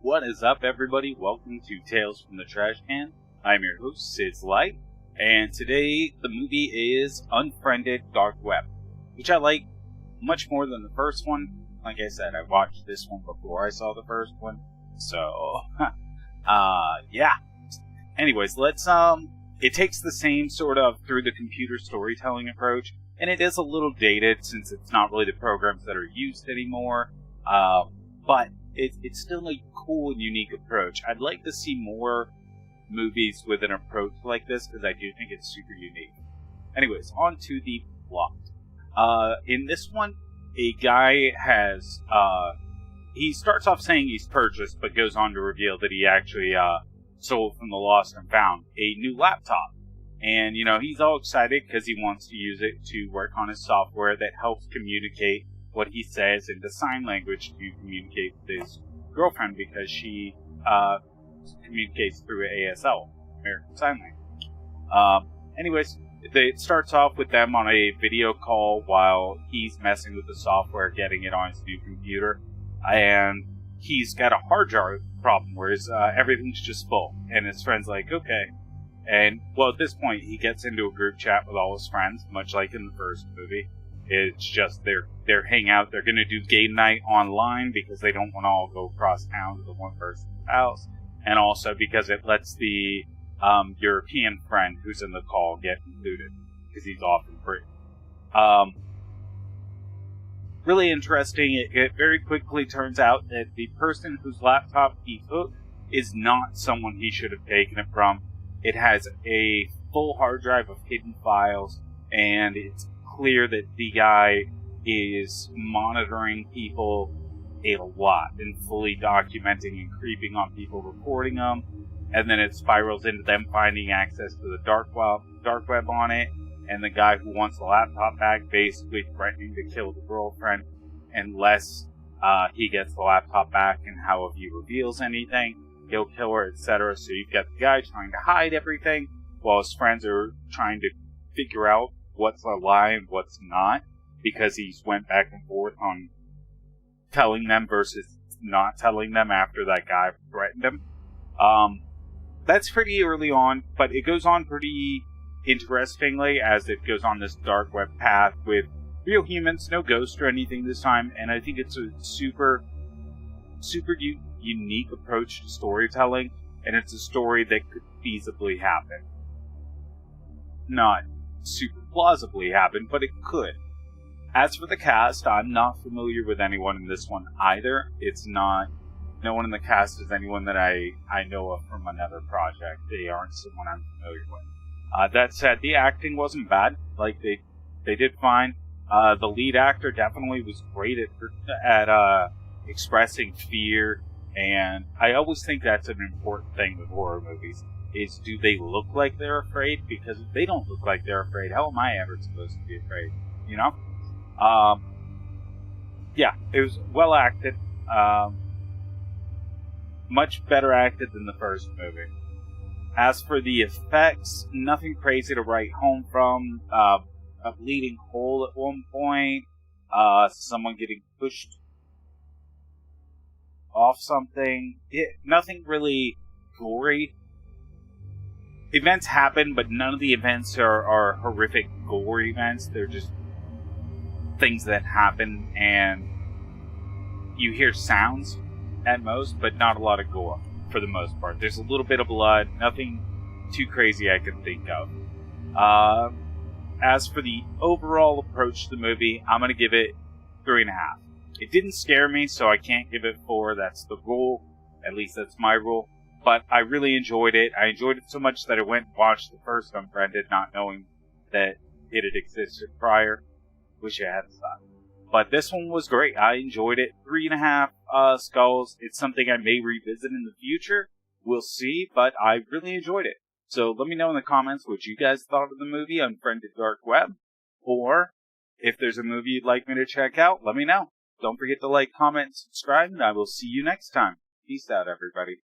What is up, everybody? Welcome to Tales from the Trash Can. I'm your host, SidsLight, and today the movie is Unfriended Dark Web, which I like much more than the first one. Like I said, I watched this one before I saw the first one, so, yeah. Anyways, it takes the same sort of through the computer storytelling approach, and it is a little dated since it's not really the programs that are used anymore, but it's still a cool and unique approach. I'd like to see more movies with an approach like this because I do think it's super unique. Anyways, on to the plot. In this one, a guy has, he starts off saying he's purchased, but goes on to reveal that he actually sold from the Lost and Found a new laptop. And, he's all excited because he wants to use it to work on his software that helps communicate what he says into sign language to communicate with his girlfriend because she communicates through ASL, American Sign Language. Anyways, it starts off with them on a video call while he's messing with the software, getting it on his new computer, and he's got a hard drive problem where everything's just full, and his friend's like, okay. And, well, at this point, he gets into a group chat with all his friends, much like in the first movie. It's just they're hanging out. They're going to do game night online because they don't want to all go across town to the one person's house. And also because it lets the European friend who's in the call get included because he's often free. Really interesting. It very quickly turns out that the person whose laptop he took is not someone he should have taken it from. It has a full hard drive of hidden files, and it's clear that the guy is monitoring people a lot and fully documenting and creeping on people, reporting them, and then it spirals into them finding access to the dark web on it, and the guy who wants the laptop back basically threatening to kill the girlfriend unless he gets the laptop back, and how if he reveals anything, he'll kill her, etc. So you've got the guy trying to hide everything while his friends are trying to figure out what's a lie and what's not, because he's went back and forth on telling them versus not telling them after that guy threatened him. That's pretty early on, but it goes on pretty interestingly as it goes on this dark web path with real humans, no ghosts or anything this time, and I think it's a super unique approach to storytelling, and it's a story that could feasibly happen. Not super plausibly happen, but it could. As for the cast, I'm not familiar with anyone in this one either. No one in the cast is anyone that I know of from another project. They aren't someone I'm familiar with. That said, the acting wasn't bad. Like, they did fine. The lead actor definitely was great at expressing fear, and I always think that's an important thing with horror movies. Is do they look like they're afraid? Because if they don't look like they're afraid, how am I ever supposed to be afraid? Yeah, it was well acted. Much better acted than the first movie. As for the effects, nothing crazy to write home from. A bleeding hole at one point. Someone getting pushed off something. Nothing really gory. Events happen, but none of the events are horrific gore events. They're just things that happen, and you hear sounds at most, but not a lot of gore for the most part. There's a little bit of blood, nothing too crazy I can think of. As for the overall approach to the movie, I'm going to give it 3.5. It didn't scare me, so I can't give it 4. That's the rule. At least that's my rule. But I really enjoyed it. I enjoyed it so much that I went and watched the first Unfriended, not knowing that it had existed prior. Wish I had stopped. But this one was great. I enjoyed it. 3.5 skulls. It's something I may revisit in the future. We'll see, but I really enjoyed it. So let me know in the comments what you guys thought of the movie Unfriended Dark Web. Or, if there's a movie you'd like me to check out, let me know. Don't forget to like, comment, and subscribe, and I will see you next time. Peace out, everybody.